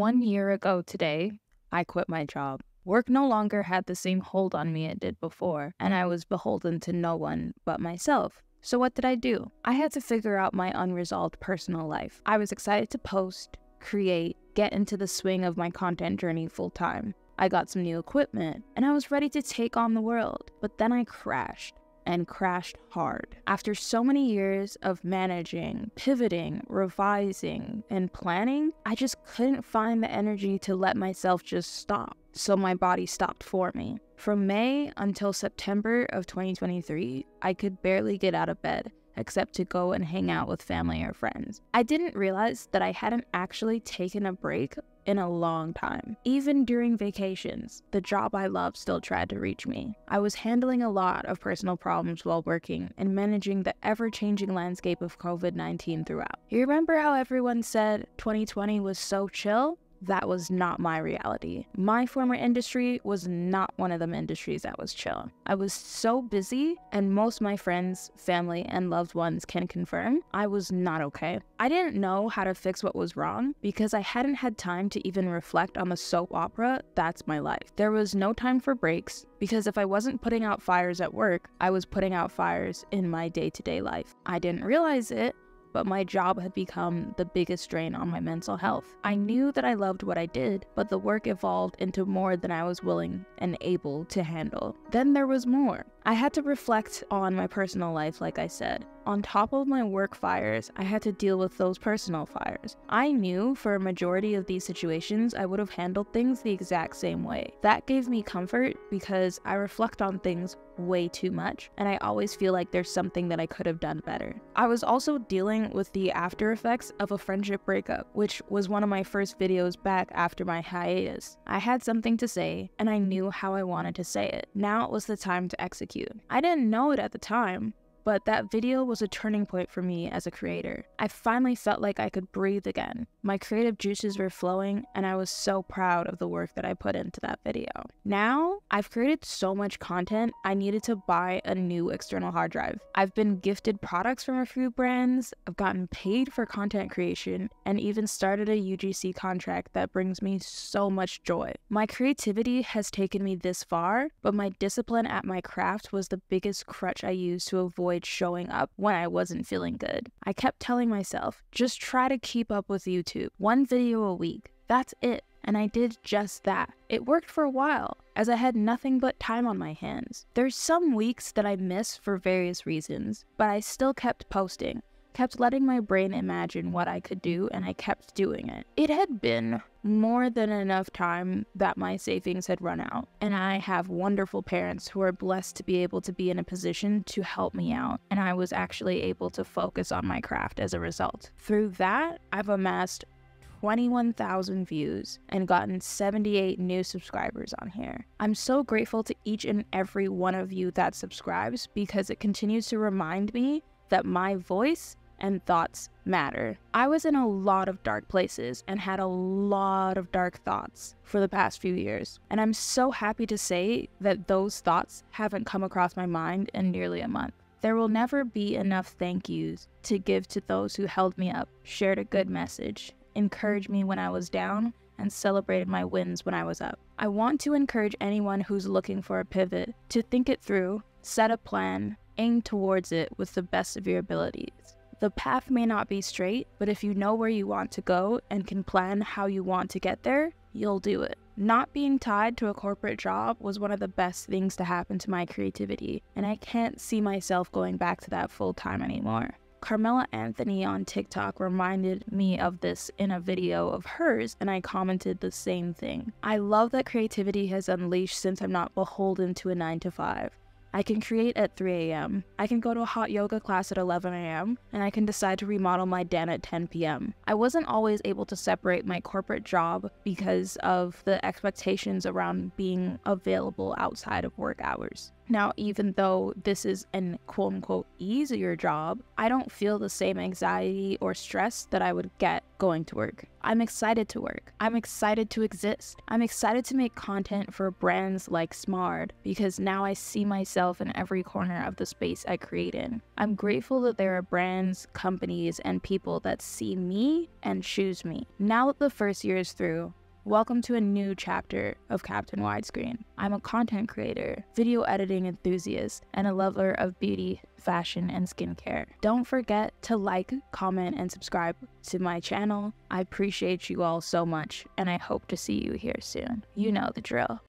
1 year ago today, I quit my job. Work no longer had the same hold on me it did before, and I was beholden to no one but myself. So what did I do? I had to figure out my unresolved personal life. I was excited to post, create, get into the swing of my content journey full time. I got some new equipment, and I was ready to take on the world. But then I crashed. And crashed hard. After so many years of managing, pivoting, revising, and planning, I just couldn't find the energy to let myself just stop. So my body stopped for me. From May until September of 2023, I could barely get out of bed, except to go and hang out with family or friends. I didn't realize that I hadn't actually taken a break in a long time. Even during vacations, the job I loved still tried to reach me. I was handling a lot of personal problems while working and managing the ever-changing landscape of COVID-19 throughout. You remember how everyone said 2020 was so chill? That was not my reality. My former industry was not one of them industries that was chill. I was so busy, and most of my friends, family, and loved ones can confirm, I was not okay. I didn't know how to fix what was wrong because I hadn't had time to even reflect on the soap opera That's My Life. There was no time for breaks because if I wasn't putting out fires at work, I was putting out fires in my day-to-day life. I didn't realize it, but my job had become the biggest drain on my mental health. I knew that I loved what I did, but the work evolved into more than I was willing and able to handle. Then there was more. I had to reflect on my personal life, like I said. On top of my work fires, I had to deal with those personal fires. I knew for a majority of these situations, I would have handled things the exact same way. That gave me comfort because I reflect on things way too much, and I always feel like there's something that I could have done better. I was also dealing with the after effects of a friendship breakup, which was one of my first videos back after my hiatus. I had something to say, and I knew how I wanted to say it. Now it was the time to execute. I didn't know it at the time, but that video was a turning point for me as a creator. I finally felt like I could breathe again. My creative juices were flowing, and I was so proud of the work that I put into that video. Now, I've created so much content, I needed to buy a new external hard drive. I've been gifted products from a few brands, I've gotten paid for content creation, and even started a UGC contract that brings me so much joy. My creativity has taken me this far, but my discipline at my craft was the biggest crutch I used to avoid showing up when I wasn't feeling good. I kept telling myself, just try to keep up with YouTube. 1 video a week. That's it. And I did just that. It worked for a while, as I had nothing but time on my hands. There's some weeks that I miss for various reasons, but I still kept posting, kept letting my brain imagine what I could do, and I kept doing it. It had been more than enough time that my savings had run out, and I have wonderful parents who are blessed to be able to be in a position to help me out, and I was actually able to focus on my craft as a result. Through that, I've amassed 21,000 views and gotten 78 new subscribers on here. I'm so grateful to each and every one of you that subscribes because it continues to remind me that my voice and thoughts matter. I was in a lot of dark places and had a lot of dark thoughts for the past few years, and I'm so happy to say that those thoughts haven't come across my mind in nearly a month. There will never be enough thank yous to give to those who held me up, shared a good message, encouraged me when I was down, and celebrated my wins when I was up. I want to encourage anyone who's looking for a pivot to think it through, set a plan, aim towards it with the best of your abilities. The path may not be straight, but if you know where you want to go and can plan how you want to get there, you'll do it. Not being tied to a corporate job was one of the best things to happen to my creativity, and I can't see myself going back to that full time anymore. Carmela Anthony on TikTok reminded me of this in a video of hers, and I commented the same thing. I love that creativity has unleashed since I'm not beholden to a 9-to-5. I can create at 3 a.m. I can go to a hot yoga class at 11 a.m. and I can decide to remodel my den at 10 p.m. I wasn't always able to separate my corporate job because of the expectations around being available outside of work hours. Now, even though this is an quote unquote easier job, I don't feel the same anxiety or stress that I would get going to work. I'm excited to work. I'm excited to exist. I'm excited to make content for brands like Smart because now I see myself in every corner of the space I create in. I'm grateful that there are brands, companies, and people that see me and choose me. Now that the first year is through, welcome to a new chapter of Captain Widescreen. I'm a content creator, video editing enthusiast, and a lover of beauty, fashion, and skincare. Don't forget to like, comment, and subscribe to my channel. I appreciate you all so much, and I hope to see you here soon. You know the drill.